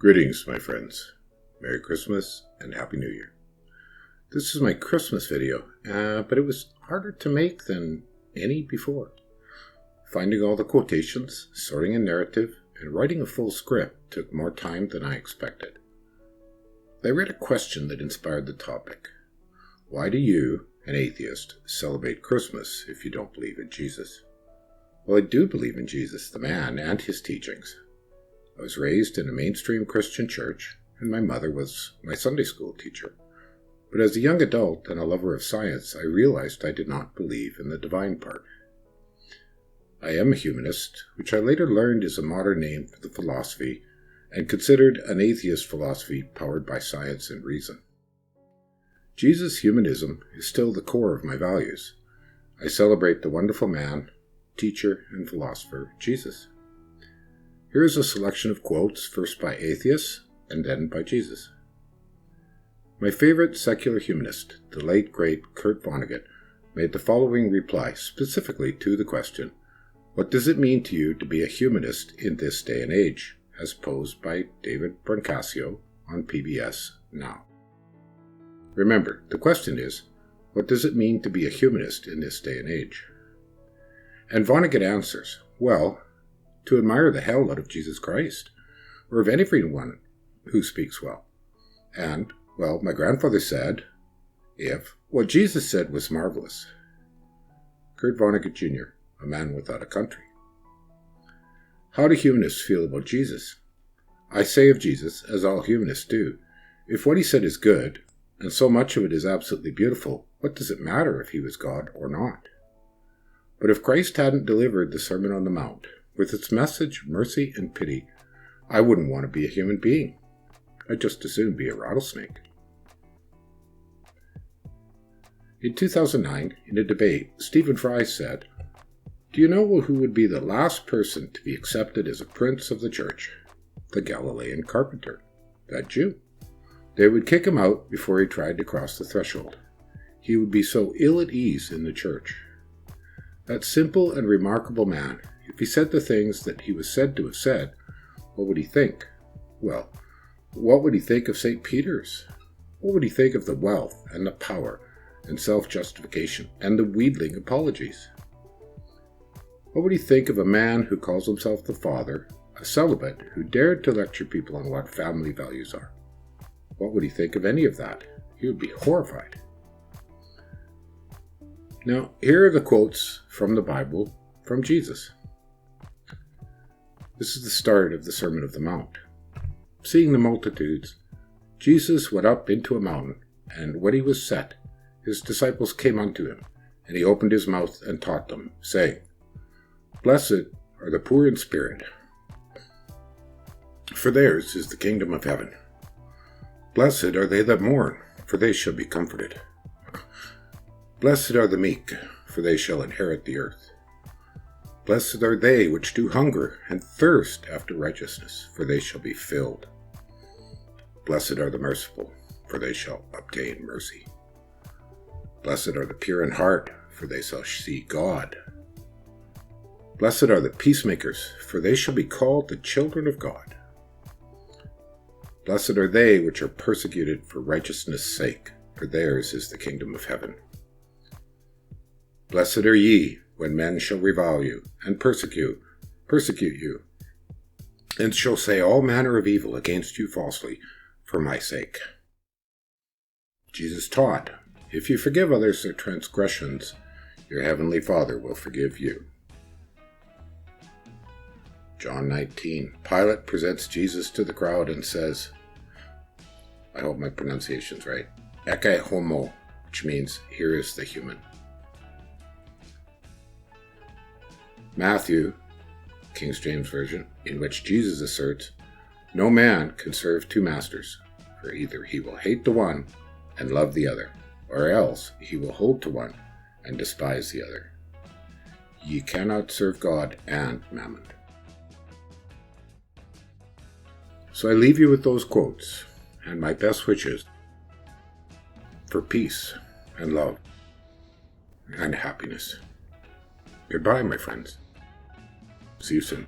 Greetings, my friends. Merry Christmas and Happy New Year. This is my Christmas video, but it was harder to make than any before. Finding all the quotations, sorting a narrative, and writing a full script took more time than I expected. I read a question that inspired the topic. Why do you, an atheist, celebrate Christmas if you don't believe in Jesus? Well, I do believe in Jesus, the man, and his teachings. I was raised in a mainstream Christian church, and my mother was my Sunday school teacher. But as a young adult and a lover of science, I realized I did not believe in the divine part. I am a humanist, which I later learned is a modern name for the philosophy, and considered an atheist philosophy powered by science and reason. Jesus' humanism is still the core of my values. I celebrate the wonderful man, teacher, and philosopher, Jesus. Here is a selection of quotes, first by atheists, and then by Jesus. My favorite secular humanist, the late great Kurt Vonnegut, made the following reply specifically to the question, what does it mean to you to be a humanist in this day and age, as posed by David Brancaccio on PBS Now. Remember, the question is, what does it mean to be a humanist in this day and age? And Vonnegut answers, well, to admire the hell out of Jesus Christ, or of anyone who speaks well. And, well, my grandfather said, if what Jesus said was marvelous. Kurt Vonnegut Jr., a man without a country. How do humanists feel about Jesus? I say of Jesus, as all humanists do, if what he said is good, and so much of it is absolutely beautiful, what does it matter if he was God or not? But if Christ hadn't delivered the Sermon on the Mount, with its message of mercy and pity, I wouldn't want to be a human being. I'd just as soon be a rattlesnake. In 2009, in a debate, Stephen Fry said, do you know who would be the last person to be accepted as a prince of the church? The Galilean carpenter, that Jew. They would kick him out before he tried to cross the threshold. He would be so ill at ease in the church. That simple and remarkable man, if he said the things that he was said to have said, what would he think? Well, what would he think of St. Peter's? What would he think of the wealth and the power and self-justification and the wheedling apologies? What would he think of a man who calls himself the Father, a celibate who dared to lecture people on what family values are? What would he think of any of that? He would be horrified. Now, here are the quotes from the Bible from Jesus. This is the start of the Sermon of the Mount. Seeing the multitudes, Jesus went up into a mountain, and when he was set, his disciples came unto him, and he opened his mouth and taught them, saying, Blessed are the poor in spirit, for theirs is the kingdom of heaven. Blessed are they that mourn, for they shall be comforted. Blessed are the meek, for they shall inherit the earth. Blessed are they which do hunger and thirst after righteousness, for they shall be filled. Blessed are the merciful, for they shall obtain mercy. Blessed are the pure in heart, for they shall see God. Blessed are the peacemakers, for they shall be called the children of God. Blessed are they which are persecuted for righteousness' sake, for theirs is the kingdom of heaven. Blessed are ye, when men shall revile you, and persecute you, and shall say all manner of evil against you falsely, for my sake. Jesus taught, if you forgive others their transgressions, your heavenly Father will forgive you. John 19. Pilate presents Jesus to the crowd and says, I hope my pronunciation's right, Ecce homo, which means, here is the human. Matthew, King James Version, in which Jesus asserts, no man can serve two masters, for either he will hate the one and love the other, or else he will hold to one and despise the other. Ye cannot serve God and mammon. So I leave you with those quotes, and my best wishes for peace and love and happiness. Goodbye, my friends. See you soon.